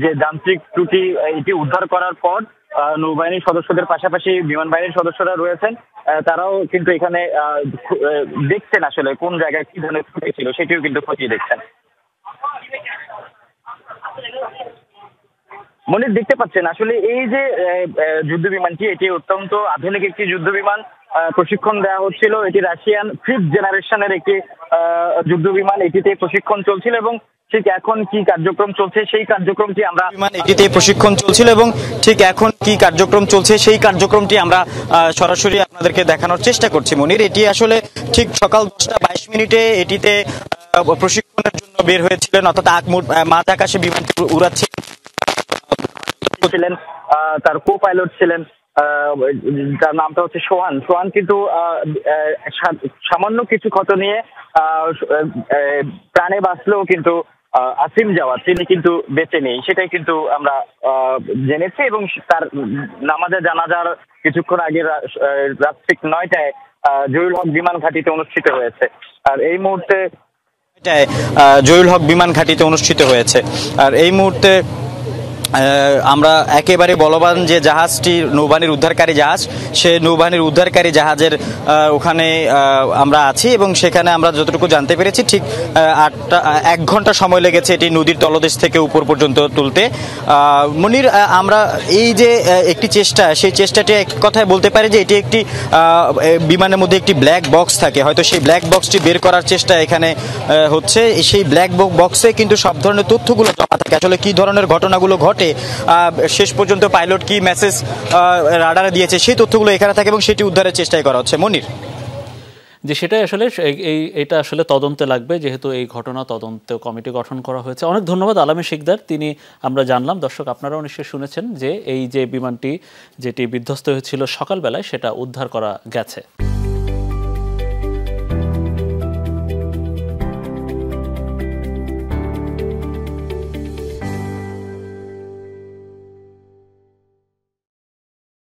যে যান্ত্রিক ত্রুটি এটি উদ্ধার করার পর নৌবাহিনীর সদস্যদের পাশাপাশি বিমান বাহিনীর সদস্যরা রয়েছেন, তারাও কিন্তু এখানে দেখছেন আসলে কোন জায়গায় কি ধরনের ত্রুটি ছিল সেটিও কিন্তু খতিয়ে দেখছেন। মনির, দেখতে পাচ্ছেন আসলে এই যে যুদ্ধ বিমানটি, এটি অত্যন্ত আধুনিক একটি যুদ্ধ বিমান। প্রশিক্ষণ দেওয়া হচ্ছিল, এটি রাশিয়ান 5th জেনারেশনের একটি যুদ্ধ বিমান। এটিতে প্রশিক্ষণ চলছিল এবং ঠিক এখন কি কার্যক্রম চলছে সেই কার্যক্রমটি আমরা এটিতে প্রশিক্ষণ চলছিল এবং ঠিক এখন কি কার্যক্রম চলছে সেই কার্যক্রমটি আমরা সরাসরি আপনাদেরকে দেখানোর চেষ্টা করছি। মনির, এটি আসলে ঠিক সকাল 10টা 22 মিনিটে এটিতে প্রশিক্ষণের জন্য বের হয়েছিলেন, অর্থাৎ মাঝ আকাশে বিমানটি উড়াচ্ছিলেন। তার কো পাইলট ছিলেন, তার নামটা হচ্ছে সোহান। সোহান কিন্তু সামান্য কিছু ক্ষত নিয়ে প্রাণে বাঁচলেও কিন্তু আসিম জাওয়াদ তিনি কিন্তু বেঁচে নেই, সেটাই কিন্তু আমরা জেনেছি। এবং তার নামাজে জানাজার কিছুক্ষণ আগে রাত ঠিক 9টায় জহিরুল হক বিমান ঘাঁটিতে অনুষ্ঠিত হয়েছে। আর এই মুহূর্তে জহিরুল হক বিমান ঘাঁটিতে অনুষ্ঠিত হয়েছে। আর এই মুহূর্তে আমরা একেবারে বলবান যে জাহাজটি নৌবাহিনীর উদ্ধারকারী জাহাজ, সে নৌবাহিনীর উদ্ধারকারী জাহাজের ওখানে আমরা আছি এবং সেখানে আমরা যতটুকু জানতে পেরেছি ঠিক 1 ঘন্টা সময় লেগেছে এটি নদীর তলদেশ থেকে উপর পর্যন্ত তুলতে। মনির, আমরা এই যে একটি চেষ্টা, সেই চেষ্টাটি এক কথায় বলতে পারি যে এটি একটি বিমানের মধ্যে একটি ব্ল্যাক বক্স থাকে, হয়তো সেই ব্ল্যাক বক্সটি বের করার চেষ্টা এখানে হচ্ছে। সেই ব্ল্যাক বক্সে কিন্তু সব ধরনের তথ্যগুলো জমা থাকে, আসলে কি ধরনের ঘটনাগুলো ঘটে, শেষ পর্যন্ত পাইলট কি মেসেজ রাডারে দিয়েছে সেই তথ্যগুলো এখানে থাকে এবং সেটি উদ্ধারের চেষ্টাই করা হচ্ছে। মনির, যে সেটাই আসলে এটা আসলে তদন্তে লাগবে, যেহেতু এই ঘটনা তদন্ত কমিটি গঠন করা হয়েছে। অনেক ধন্যবাদ আলামী শিকদার, আমরা জানলাম। দর্শক, আপনারাও নিশ্চয়ই শুনেছেন যে এই যে বিমানটি যেটি বিধ্বস্ত হয়েছিল সকালবেলায় সেটা উদ্ধার করা গেছে।